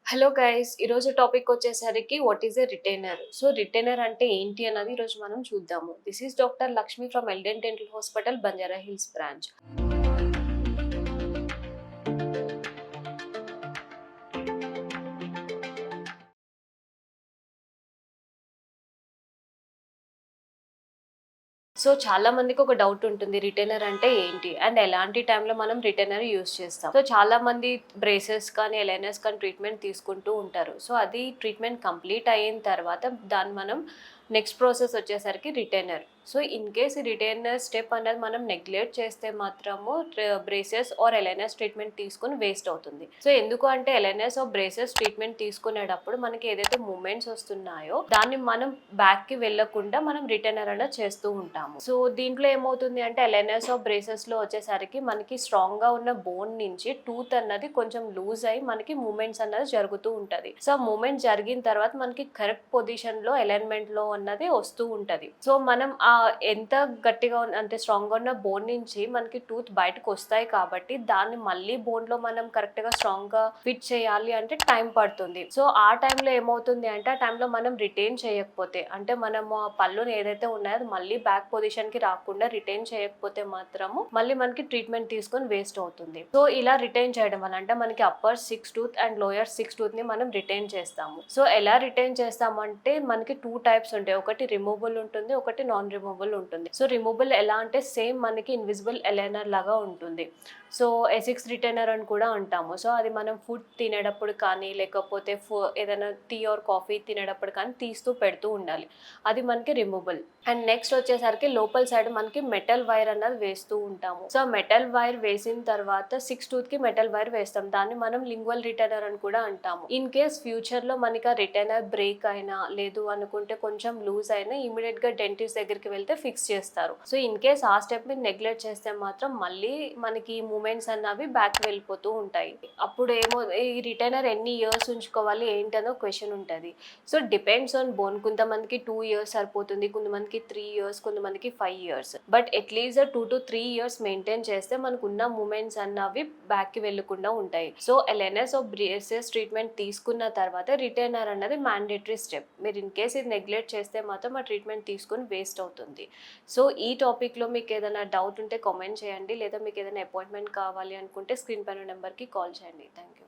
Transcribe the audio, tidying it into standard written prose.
Hello guys, ఈరోజు topic వచ్చేసరికి what is a retainer. So retainer అంటే ఏంటి అన్నది ఈరోజు మనం చూద్దాము. This is doctor Lakshmi from Elden dental hospital, Banjara hills branch. So చాలా మందికి ఒక డౌట్ ఉంటుంది, రిటైనర్ అంటే ఏంటి అండ్ ఎలాంటి టైంలో మనం రిటైనర్ యూస్ చేస్తాం. సో చాలా మంది బ్రేసెస్ కానీ ఎల్ఐనర్స్ కానీ ట్రీట్మెంట్ తీసుకుంటూ ఉంటారు. సో అది ట్రీట్మెంట్ కంప్లీట్ అయిన తర్వాత దాన్ని మనం నెక్స్ట్ ప్రాసెస్ వచ్చేసరికి రిటైనర్. సో ఇన్ కేస్ ఈ రిటైనర్ స్టెప్ అనేది మనం నెగ్లెక్ట్ చేస్తే మాత్రము బ్రేసెస్ ఆర్ ఎల్ఐనర్స్ ట్రీట్మెంట్ తీసుకుని వేస్ట్ అవుతుంది. సో ఎందుకు అంటే ఎల్ఐనర్స్ ఆర్ బ్రేసెస్ ట్రీట్మెంట్ తీసుకునేటప్పుడు మనకి ఏదైతే మూమెంట్స్ వస్తున్నాయో దాన్ని మనం బ్యాక్ కి వెళ్లకుండా మనం రిటైనర్ అనేది చేస్తూ ఉంటాము. సో దీంట్లో ఏమవుతుంది అంటే ఎల్ఐనర్స్ ఆర్ బ్రేసెస్ లో వచ్చేసరికి మనకి స్ట్రాంగ్ గా ఉన్న బోన్ నుంచి టూత్ అన్నది కొంచెం లూజ్ అయ్యి మనకి మూమెంట్స్ అన్నది జరుగుతూ ఉంటది. సో ఆ మూమెంట్ జరిగిన తర్వాత మనకి కరెక్ట్ పొజిషన్ లో అలైన్మెంట్ లో అన్నది వస్తూ ఉంటది. సో మనం ఆ ఎంత గట్టిగా అంటే స్ట్రాంగ్ గా ఉన్న బోన్ నుంచి మనకి టూత్ బయటకు వస్తాయి కాబట్టి దాన్ని మళ్ళీ బోన్ లో మనం కరెక్ట్ గా స్ట్రాంగ్ గా ఫిట్ చేయాలి అంటే టైం పడుతుంది. సో ఆ టైంలో ఏమవుతుంది అంటే ఆ టైంలో మనం రిటైన్ చేయకపోతే అంటే మనము ఆ పళ్ళుని ఏదైతే ఉన్నాయో అది మళ్ళీ బ్యాక్ పొజిషన్ కి రాకుండా రిటైన్ చేయకపోతే మాత్రము మళ్ళీ మనకి ట్రీట్మెంట్ తీసుకొని వేస్ట్ అవుతుంది. సో ఇలా రిటైన్ చేయడం వల్ల అంటే మనకి upper 6 tooth and lower 6 tooth ని మనం రిటైన్ చేస్తాము. సో ఎలా రిటైన్ చేస్తామంటే మనకి 2 టైప్స్ ఉంటాయి. ఒకటి రిమూవబుల్ ఉంటుంది, ఒకటి నాన్ రిమూవబుల్ ఉంటుంది. సో రిమూవబుల్ ఎలా అంటే సేమ్ మనకి ఇన్విజిబుల్ ఎలైనర్ లాగా ఉంటుంది. సో ఎసిక్స్ రిటైనర్ అని కూడా అంటాము. సో అది మనం ఫుడ్ తినేటప్పుడు కానీ లేకపోతే ఏదైనా టీ ఆర్ కాఫీ తినేటప్పుడు కానీ తీస్తూ పెడుతూ ఉండాలి. అది మనకి రిమూవబుల్. అండ్ నెక్స్ట్ వచ్చేసరికి లోపల సైడ్ మనకి మెటల్ వైర్ అన్నది వేస్తూ ఉంటాము. సో మెటల్ వైర్ వేసిన తర్వాత 6 టూత్ కి మెటల్ వైర్ వేస్తాం. దాన్ని మనం లింగ్వల్ రిటైనర్ అని కూడా అంటాము. ఇన్ కేస్ ఫ్యూచర్ లో మనకి ఆ రిటైనర్ బ్రేక్ అయినా లేదు అనుకుంటే కొంచెం లూజ్ అయినా ఇమీడియట్ గా డెంటిస్ట్ దగ్గరికి వెళ్తే ఫిక్స్ చేస్తారు. సో ఇన్ కేస్ ఆ స్టెప్ మీరు నెగ్లెక్ట్ చేస్తే మాత్రం మళ్ళీ మనకి మూమెంట్స్ అన్నవి బ్యాక్ వెళ్ళిపోతూ ఉంటాయి. అప్పుడు ఏమో ఈ రిటైనర్ ఎన్ని ఇయర్స్ ఉంచుకోవాలి ఏంటనో క్వశ్చన్ ఉంటుంది. So depends on bone. కొంతమందికి 2 ఇయర్స్ సరిపోతుంది, కొంతమందికి 3 ఇయర్స్, కొంతమందికి 5 years. But at least 2 to 3 years maintain చేస్తే మనకున్న మూమెంట్స్ అన్నవి బ్యాక్ కి వెళ్ళకుండా ఉంటాయి. So LNS of braces treatment తీసుకున్న తర్వాత రిటైనర్ అన్నది మ్యాండేటరీ స్టెప్. మీరు ఇన్ కేస్ ఇది నెగ్లెక్ట్ చేస్తే మాత్రం ఆ ట్రీట్మెంట్ తీసుకుని వేస్ట్ అవుతుంది. సో ఈ టాపిక్లో మీకు ఏదైనా డౌట్ ఉంటే కామెంట్ చేయండి, లేదా మీకు ఏదైనా అపాయింట్మెంట్ కావాలి అనుకుంటే స్క్రీన్ పైన నెంబర్కి కాల్ చేయండి. Thank you.